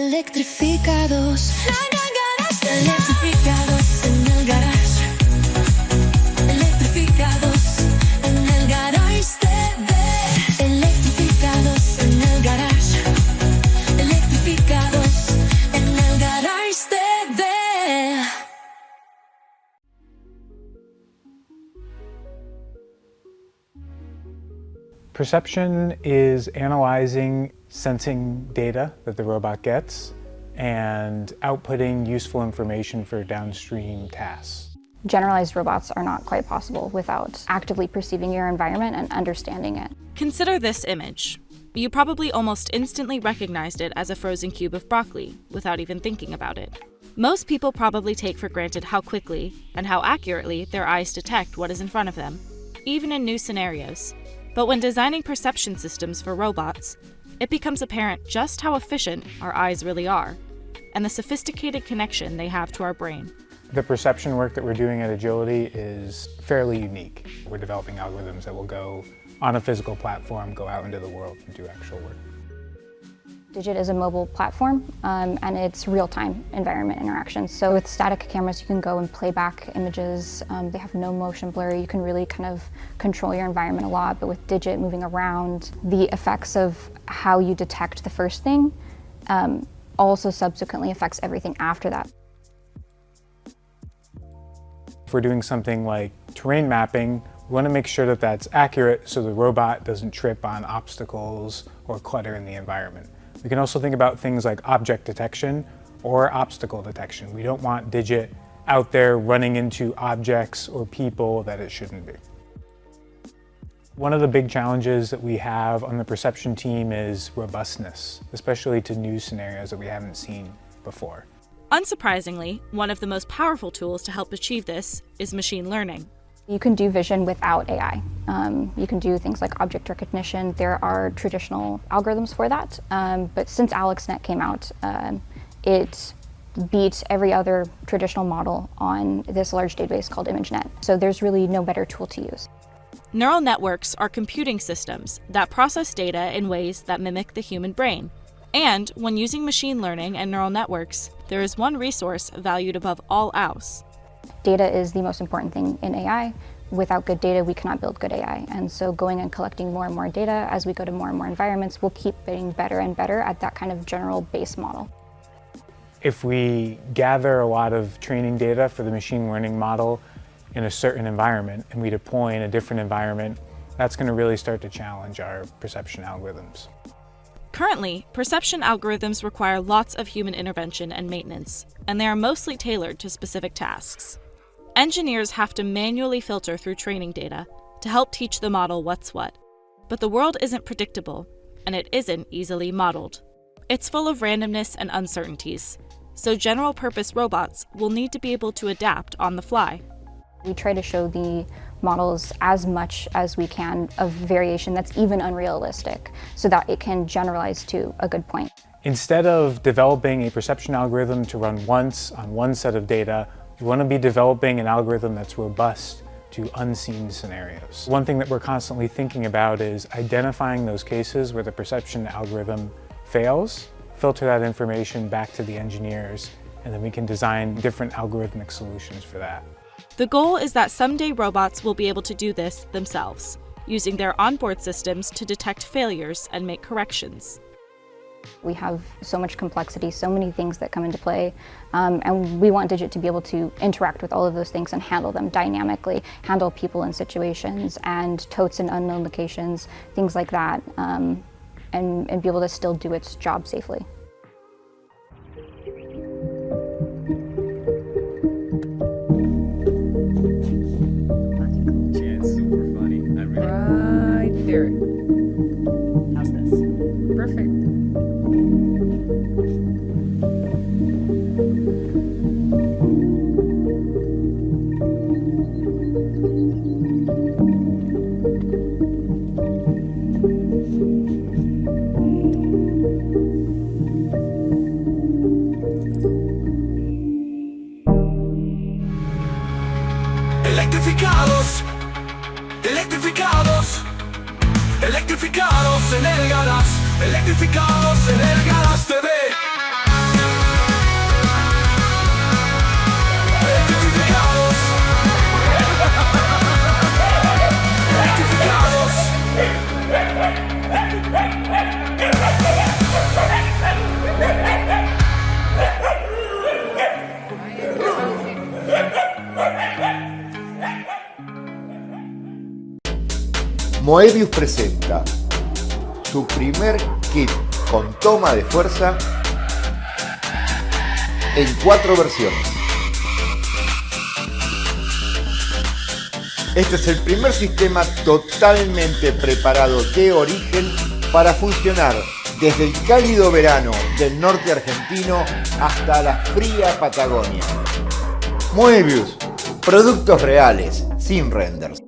Electrificados. Electrificados en el garage. Electrificados en el GarageTV. Electrificados en el garage. Electrificados en el GarageTV. Perception is analyzing sensing data that the robot gets and outputting useful information for downstream tasks. Generalized robots are not quite possible without actively perceiving your environment and understanding it. Consider this image. You probably almost instantly recognized it as a frozen cube of broccoli without even thinking about it. Most people probably take for granted how quickly and how accurately their eyes detect what is in front of them, even in new scenarios. But when designing perception systems for robots, it becomes apparent just how efficient our eyes really are, and the sophisticated connection they have to our brain. The perception work that we're doing at Agility is fairly unique. We're developing algorithms that will go on a physical platform, go out into the world and do actual work. Digit is a mobile platform, and it's real-time environment interactions. So with static cameras, you can go and play back images. They have no motion blur. You can really kind of control your environment a lot. But with Digit moving around, the effects of how you detect the first thing also subsequently affects everything after that. If we're doing something like terrain mapping, we want to make sure that that's accurate so the robot doesn't trip on obstacles or clutter in the environment. We can also think about things like object detection or obstacle detection. We don't want Digit out there running into objects or people that it shouldn't be. One of the big challenges that we have on the perception team is robustness, especially to new scenarios that we haven't seen before. Unsurprisingly, one of the most powerful tools to help achieve this is machine learning. You can do vision without AI. You can do things like object recognition. There are traditional algorithms for that, but since AlexNet came out, it beat every other traditional model on this large database called ImageNet. So there's really no better tool to use. Neural networks are computing systems that process data in ways that mimic the human brain. And when using machine learning and neural networks, there is one resource valued above all else. Data is the most important thing in AI. Without good data, we cannot build good AI. And so going and collecting more and more data as we go to more and more environments, we'll keep getting better and better at that kind of general base model. If we gather a lot of training data for the machine learning model in a certain environment and we deploy in a different environment, that's going to really start to challenge our perception algorithms. Currently, perception algorithms require lots of human intervention and maintenance, and they are mostly tailored to specific tasks. Engineers have to manually filter through training data to help teach the model what's what. But the world isn't predictable, and it isn't easily modeled. It's full of randomness and uncertainties, so general-purpose robots will need to be able to adapt on the fly. We try to show the models as much as we can of variation that's even unrealistic so that it can generalize to a good point. Instead of developing a perception algorithm to run once on one set of data, we want to be developing an algorithm that's robust to unseen scenarios. One thing that we're constantly thinking about is identifying those cases where the perception algorithm fails, filter that information back to the engineers, and then we can design different algorithmic solutions for that. The goal is that someday robots will be able to do this themselves, using their onboard systems to detect failures and make corrections. We have so much complexity, so many things that come into play, and we want Digit to be able to interact with all of those things and handle them dynamically, handle people in situations and totes in unknown locations, things like that, and be able to still do its job safely. Right there. How's this? Perfect. Electrificados, electrificados, electrificados en el garage, electrificados en el GarageTV. Moebius presenta su primer kit con toma de fuerza en 4 versiones. Este es el primer sistema totalmente preparado de origen para funcionar desde el cálido verano del norte argentino hasta la fría Patagonia. Moebius, productos reales, sin renders.